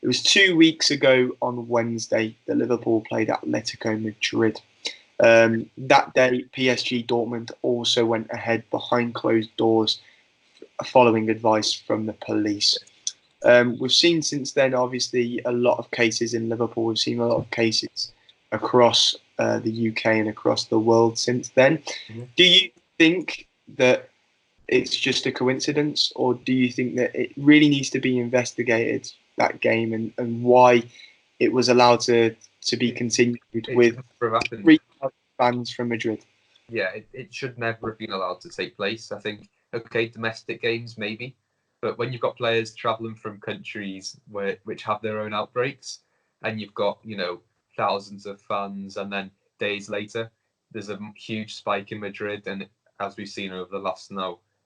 It was 2 weeks ago on Wednesday that Liverpool played Atletico Madrid. That day, PSG Dortmund also went ahead behind closed doors following advice from the police. We've seen since then, obviously, a lot of cases in Liverpool. We've seen a lot of cases across the UK and across the world since then. Mm-hmm. Do you think that it's just a coincidence, or do you think that it really needs to be investigated, that game, and why it was allowed to be continued with 3,000 fans from Madrid? Yeah, it should never have been allowed to take place. I think, okay, domestic games maybe, but when you've got players travelling from countries which have their own outbreaks, and you've got, thousands of fans, and then days later there's a huge spike in Madrid, and as we've seen over the last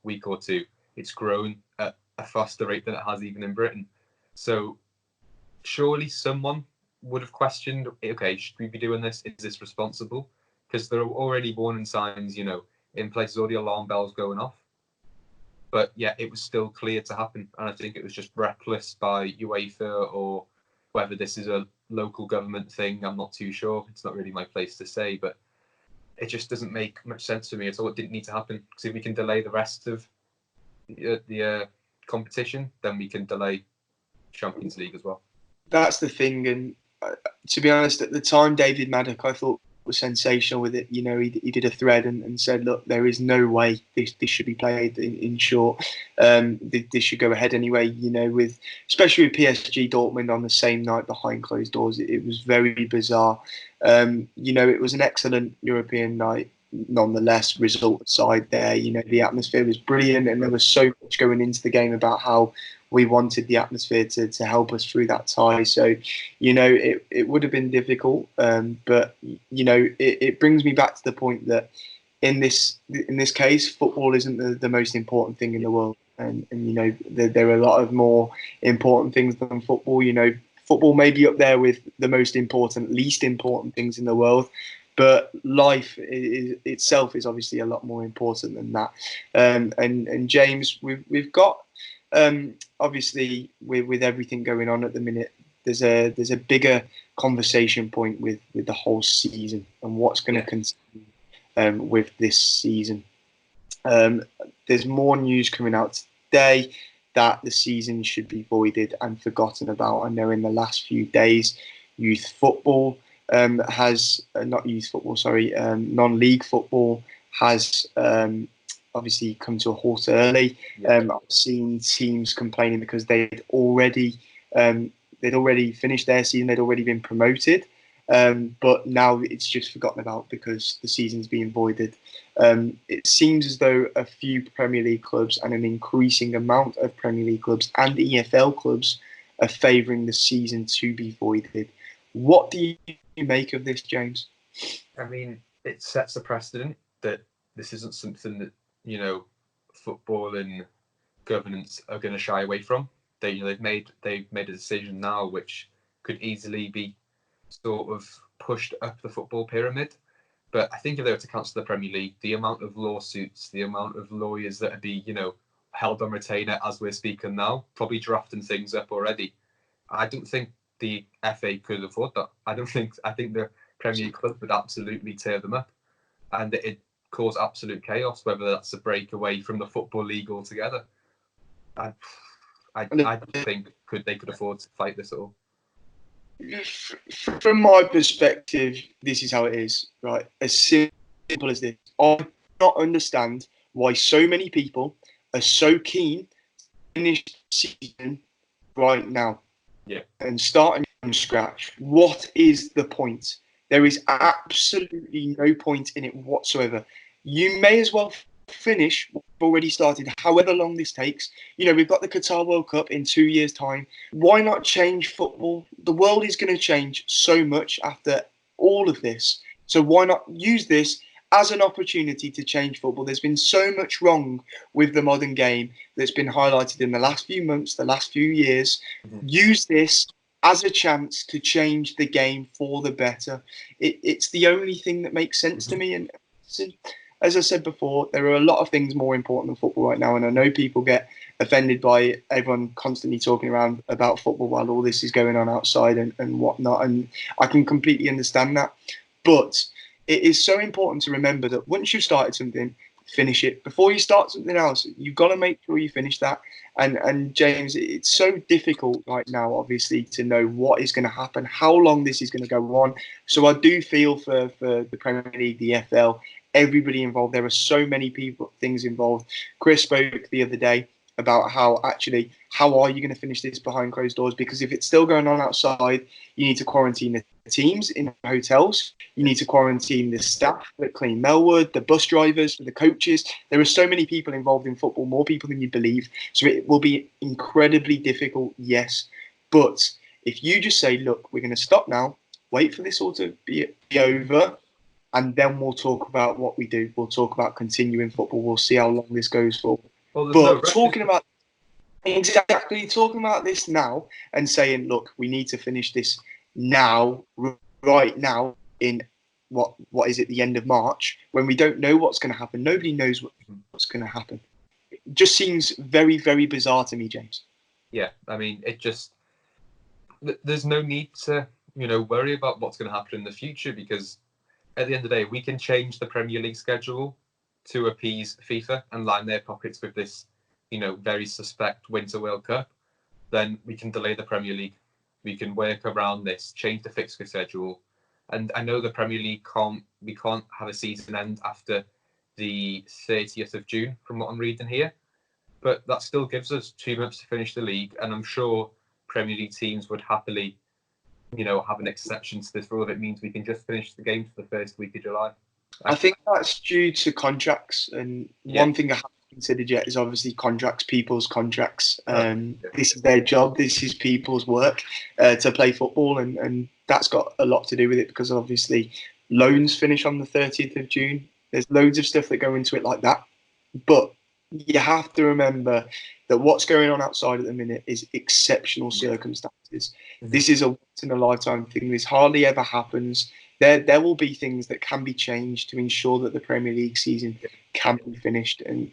week or two, it's grown at a faster rate than it has even in Britain. So surely someone would have questioned, okay, should we be doing this? Is this responsible? Because there are already warning signs, in places, all the alarm bells going off. But yeah, it was still clear to happen. And I think it was just reckless by UEFA, or whether this is a local government thing, I'm not too sure. It's not really my place to say, but it just doesn't make much sense for me at all. It didn't need to happen. Because if we can delay the rest of the competition, then we can delay Champions League as well. That's the thing. And to be honest, at the time, David Maddock, I thought, was sensational with it. He did a thread and said, look, there is no way this should be played. In short, this should go ahead anyway. Especially with PSG Dortmund on the same night behind closed doors, it was very bizarre. It was an excellent European night nonetheless. Result aside, there, the atmosphere was brilliant, and there was so much going into the game about how we wanted the atmosphere to help us through that tie. So, it would have been difficult. But, it brings me back to the point that in this case, football isn't the most important thing in the world. And there are a lot of more important things than football. Football may be up there with the most important, least important things in the world. But life itself is obviously a lot more important than that. And James, we've got... obviously, with everything going on at the minute, there's a bigger conversation point with the whole season and what's going to continue with this season. There's more news coming out today that the season should be voided and forgotten about. I know in the last few days, youth football non-league football has obviously come to a halt early. I've seen teams complaining because they'd already finished their season, they'd already been promoted, but now it's just forgotten about because the season's being voided. It seems as though a few Premier League clubs and an increasing amount of Premier League clubs and EFL clubs are favouring the season to be voided. What do you make of this, James? I mean, it sets a precedent that this isn't something that football and governance are going to shy away from. They've made a decision now which could easily be sort of pushed up the football pyramid. But I think if they were to cancel the Premier League, the amount of lawsuits, the amount of lawyers that would be held on retainer as we're speaking now, probably drafting things up already. I don't think the FA could afford that. I think the Premier League club would absolutely tear them up, and it cause absolute chaos, whether that's a break away from the Football League altogether. I don't think they could afford to fight this at all. From my perspective, this is how it is, right? As simple as this. I do not understand why so many people are so keen to finish the season right now. Yeah. And starting from scratch. What is the point? There is absolutely no point in it whatsoever. You may as well finish what you've already started, however long this takes. We've got the Qatar World Cup in 2 years' time. Why not change football? The world is going to change so much after all of this. So why not use this as an opportunity to change football? There's been so much wrong with the modern game that's been highlighted in the last few months, the last few years. Mm-hmm. Use this as a chance to change the game for the better. It's the only thing that makes sense to me. And as I said before, there are a lot of things more important than football right now. And I know people get offended by everyone constantly talking around about football while all this is going on outside and whatnot. And I can completely understand that. But it is so important to remember that once you've started something, finish it. Before you start something else, you've got to make sure you finish that. And James, it's so difficult right now, obviously, to know what is going to happen, how long this is going to go on. So I do feel for the Premier League, the FL, everybody involved. There are so many things involved. Chris spoke the other day about how are you going to finish this behind closed doors? Because if it's still going on outside, you need to quarantine the teams in hotels. You need to quarantine the staff that clean Melwood, the bus drivers, the coaches. There are so many people involved in football, more people than you believe. So it will be incredibly difficult, yes. But if you just say, look, we're going to stop now, wait for this all to be over, and then we'll talk about what we do. We'll talk about continuing football. We'll see how long this goes for. Well, but talking about this now and saying, look, we need to finish this now, right now, in what is it, the end of March, when we don't know what's going to happen. Nobody knows what's going to happen. It just seems very, very bizarre to me, James. Yeah, I mean, there's no need to, worry about what's going to happen in the future, because at the end of the day, we can change the Premier League schedule to appease FIFA and line their pockets with this, very suspect Winter World Cup. Then we can delay the Premier League. We can work around this, change the fixture schedule. And I know the Premier League we can't have a season end after the 30th of June, from what I'm reading here. But that still gives us 2 months to finish the league. And I'm sure Premier League teams would happily, have an exception to this rule if it means we can just finish the games for the first week of July. I think that's due to contracts. And one thing I haven't considered yet is obviously contracts, people's contracts. This is their job. This is people's work to play football. And that's got a lot to do with it, because obviously loans finish on the 30th of June. There's loads of stuff that go into it like that. But you have to remember that what's going on outside at the minute is exceptional circumstances. Mm-hmm. This is a once-in-a-lifetime thing. This hardly ever happens. There will be things that can be changed to ensure that the Premier League season can be finished. And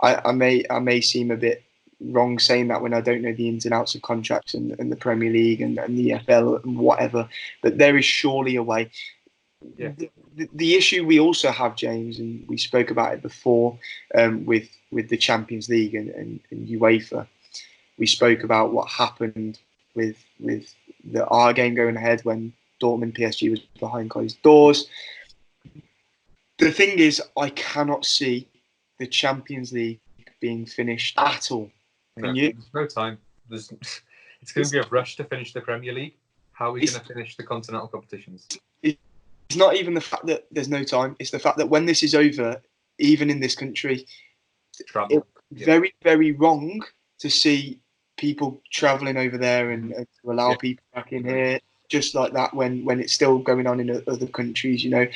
I may seem a bit wrong saying that when I don't know the ins and outs of contracts and the Premier League and the FL and whatever, but there is surely a way. Yeah. The issue we also have, James, and we spoke about it before with the Champions League and UEFA. We spoke about what happened with our game going ahead when Dortmund PSG was behind closed doors. The thing is, I cannot see the Champions League being finished at all. There's no time. It's going to be a rush to finish the Premier League. How are we going to finish the continental competitions? It's not even the fact that there's no time. It's the fact that when this is over, even in this country, it's very, very wrong to see people travelling over there and to allow people back in here just like that when it's still going on in other countries. In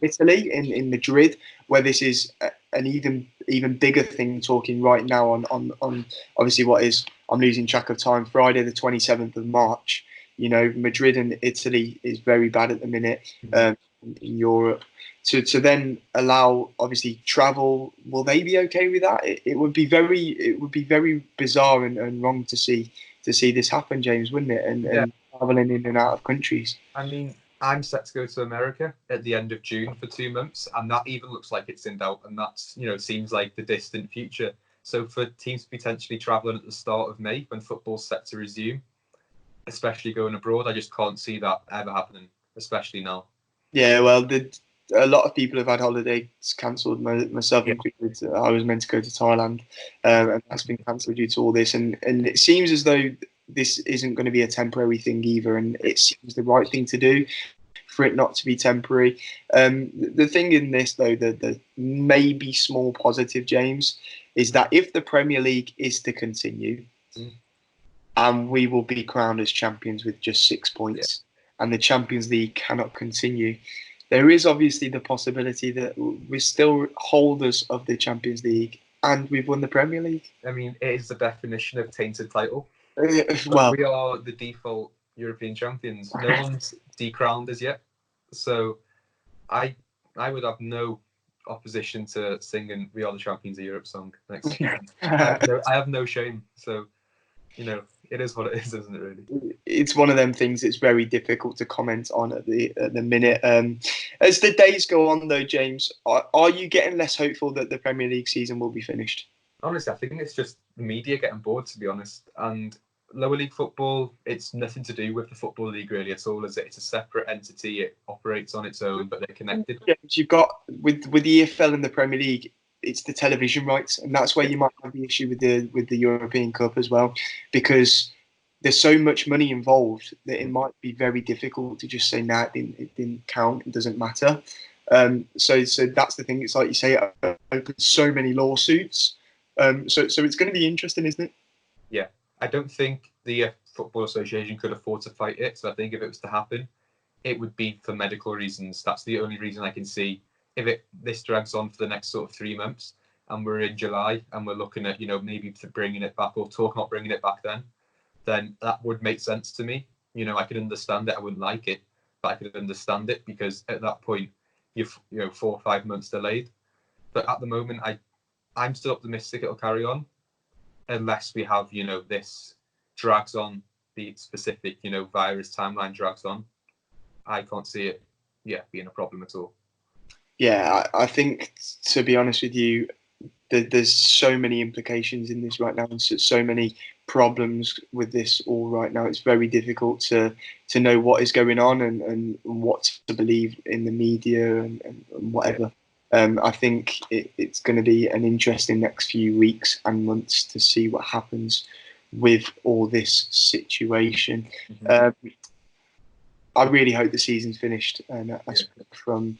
Italy, in Madrid, where this is an even bigger thing. Talking right now on obviously what is, I'm losing track of time, Friday the 27th of March. Madrid and Italy is very bad at the minute in Europe. To then allow obviously travel, will they be okay with that? It would be very bizarre and wrong to see this happen, James, wouldn't it? And traveling in and out of countries. I mean, I'm set to go to America at the end of June for 2 months, and that even looks like it's in doubt, and that's seems like the distant future. So for teams potentially traveling at the start of May when football's set to resume, especially going abroad, I just can't see that ever happening, especially now. Yeah, well, a lot of people have had holidays cancelled, myself included. I was meant to go to Thailand, and that's been cancelled due to all this. And it seems as though this isn't going to be a temporary thing either, and it seems the right thing to do for it not to be temporary. The thing in this, though, the maybe small positive, James, is that if the Premier League is to continue, and we will be crowned as champions with just 6 points, and the Champions League cannot continue, there is obviously the possibility that we're still holders of the Champions League and we've won the Premier League. I mean, it is the definition of tainted title. Well, we are the default European champions. No one's decrowned as yet. So I would have no opposition to singing "We Are the Champions of Europe" song next season. I have no shame. So, it is what it is, isn't it? Really, it's one of them things that's very difficult to comment on at the minute. As the days go on, though, James, are you getting less hopeful that the Premier League season will be finished? Honestly, I think it's just the media getting bored, to be honest. And lower league football, it's nothing to do with the Football League really at all, is it? It's a separate entity. It operates on its own, but they're connected. James, you've got with the EFL and the Premier League, it's the television rights, and that's where you might have the issue with the European Cup as well, because there's so much money involved that it might be very difficult to just say, nah, it didn't count, it doesn't matter. So that's the thing. It's like you say, it opens so many lawsuits. So it's going to be interesting, isn't it? Yeah, I don't think the Football Association could afford to fight it. So I think if it was to happen, it would be for medical reasons. That's the only reason I can see. If this drags on for the next sort of 3 months, and we're in July, and we're looking at maybe bringing it back or talk not bringing it back, then that would make sense to me. I could understand it. I wouldn't like it, but I could understand it because at that point, you're 4 or 5 months delayed. But at the moment, I'm still optimistic it'll carry on, unless we have this drags on, the specific virus timeline drags on. I can't see it being a problem at all. Yeah, I think, to be honest with you, there's so many implications in this right now, and so many problems with this all right now. It's very difficult to know what is going on and what to believe in the media and whatever. I think it's going to be an interesting next few weeks and months to see what happens with all this situation. Mm-hmm. I really hope the season's finished, and from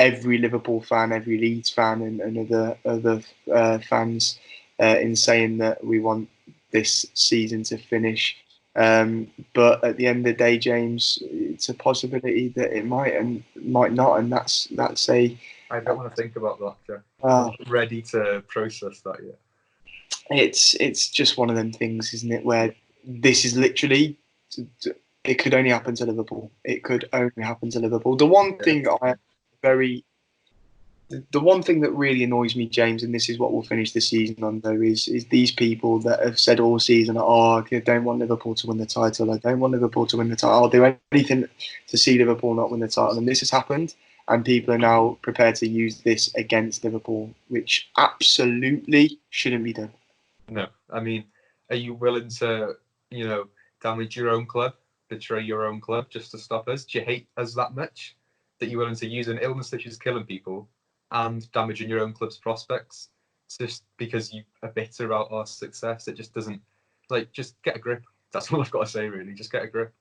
every Liverpool fan, every Leeds fan, and other fans in saying that we want this season to finish. But at the end of the day, James, it's a possibility that it might and might not, and that's a. I don't want to think about that, Jeff. I'm not ready to process that yet. It's just one of them things, isn't it? Where this is literally. It could only happen to Liverpool. It could only happen to Liverpool. The one thing the one thing that really annoys me, James, and this is what we'll finish the season on, though, is these people that have said all season, I don't want Liverpool to win the title. I don't want Liverpool to win the title. I'll do anything to see Liverpool not win the title. And this has happened, and people are now prepared to use this against Liverpool, which absolutely shouldn't be done. No, I mean, are you willing to, damage your own club, betray your own club just to stop us? Do you hate us that much that you're willing to use an illness which is killing people and damaging your own club's prospects just because you are bitter about our success? It just doesn't, just get a grip. That's all I've got to say, really. Just get a grip.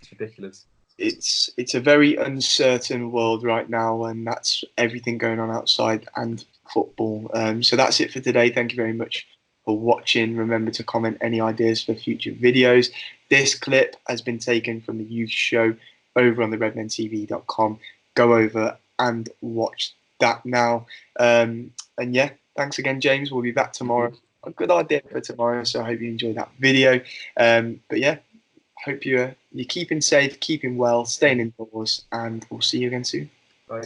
It's ridiculous. It's a very uncertain world right now, and that's everything going on outside and football. So that's it for today. Thank you very much for watching. Remember to comment any ideas for future videos. This clip has been taken from the youth show over on the redmentv.com. Go over and watch that now. And yeah, thanks again, James. We'll be back tomorrow. A good idea for tomorrow, so I hope you enjoyed that video. But yeah, hope you're keeping safe, keeping well, staying indoors, and we'll see you again soon. Bye.